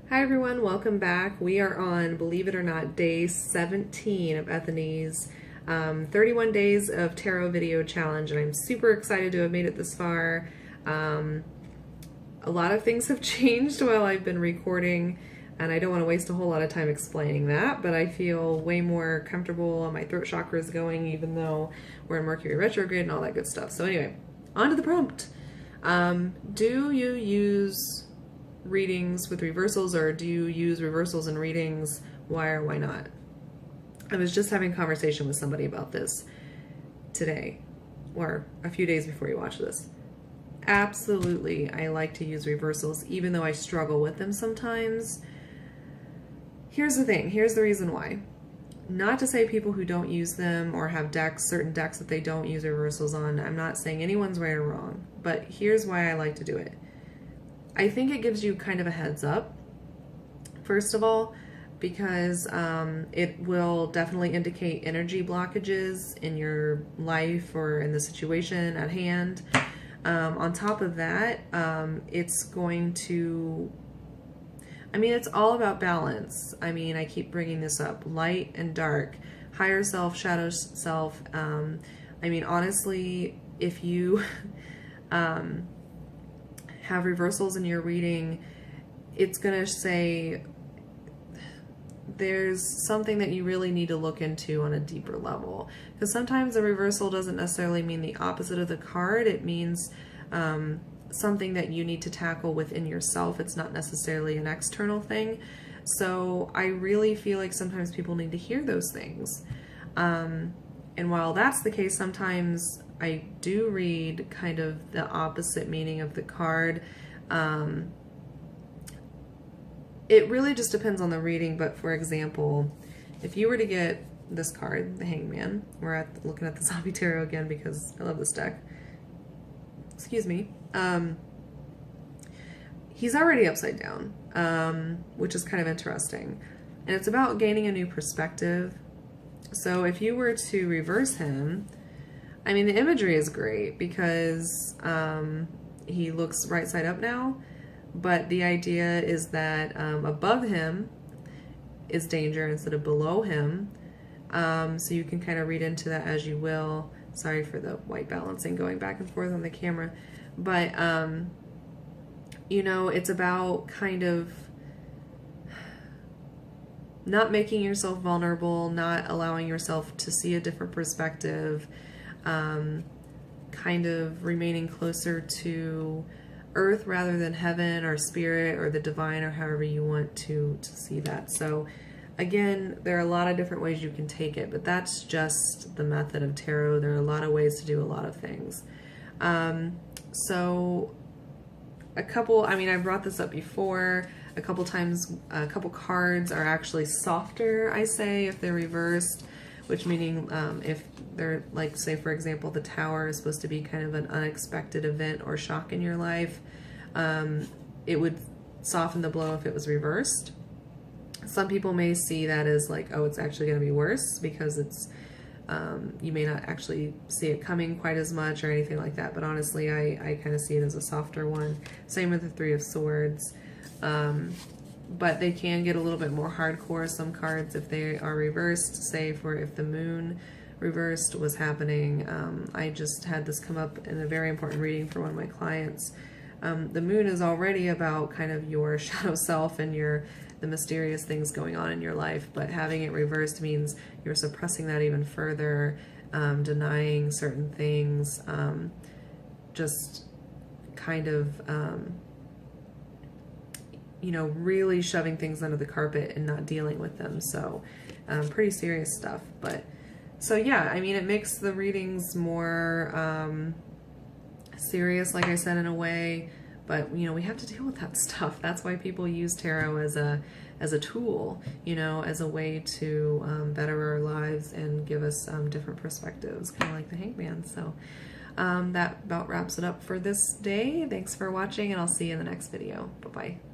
Hi everyone, welcome back. We are on, believe it or not, day 17 of Ethony's 31 days of tarot video challenge, and I'm super excited to have made it this far. A lot of things have changed while I've been recording, and I don't want to waste a whole lot of time explaining that, but I feel way more comfortable and my throat chakra is going, even though we're in Mercury retrograde and all that good stuff. So anyway, on to the prompt. Do you use readings with reversals, or do you use reversals and readings? Why or why not? I was just having a conversation with somebody about this today, or a few days before you watch this. Absolutely, I like to use reversals, even though I struggle with them sometimes. Here's the thing, here's the reason why. Not to say people who don't use them or have decks, certain decks that they don't use reversals on, I'm not saying anyone's right or wrong, but here's why I like to do it. I think it gives you kind of a heads up, first of all, because it will definitely indicate energy blockages in your life or in the situation at hand. On top of that, it's going to, it's all about balance. I keep bringing this up, light and dark, higher self, shadow self. Honestly, if you have reversals in your reading, it's gonna say there's something that you really need to look into on a deeper level, because sometimes a reversal doesn't necessarily mean the opposite of the card. It means something that you need to tackle within yourself. It's not necessarily an external thing. So I really feel like sometimes people need to hear those things, and while that's the case, sometimes I do read kind of the opposite meaning of the card. It really just depends on the reading, but for example, if you were to get this card, the Hangman, we're looking at the Zombie Tarot again because I love this deck. Excuse me. He's already upside down, which is kind of interesting. And it's about gaining a new perspective. So if you were to reverse him, the imagery is great because he looks right side up now, but the idea is that above him is danger instead of below him. So you can kind of read into that as you will. Sorry for the white balancing going back and forth on the camera. But, it's about kind of not making yourself vulnerable, not allowing yourself to see a different perspective, kind of remaining closer to earth rather than heaven or spirit or the divine, or however you want to see that. So again, there are a lot of different ways you can take it, but that's just the method of tarot. There are a lot of ways to do a lot of things. So a couple, I've brought this up before a couple times. A couple cards are actually softer, I say, if they're reversed, which meaning if they're, like, say for example, the Tower is supposed to be kind of an unexpected event or shock in your life, it would soften the blow if it was reversed. Some people may see that as like, oh, it's actually going to be worse because it's you may not actually see it coming quite as much or anything like that, but honestly I kind of see it as a softer one. Same with the Three of Swords. But they can get a little bit more hardcore, some cards, if they are reversed. Say for if the Moon reversed was happening. I just had this come up in a very important reading for one of my clients. The Moon is already about kind of your shadow self and the mysterious things going on in your life, but having it reversed means you're suppressing that even further, denying certain things, just kind of really shoving things under the carpet and not dealing with them. So pretty serious stuff. But so yeah, it makes the readings more serious, like I said, in a way, but we have to deal with that stuff. That's why people use tarot as a tool, as a way to better our lives and give us different perspectives, kind of like the Hangman. So that about wraps it up for this day. Thanks for watching, and I'll see you in the next video. Bye-bye.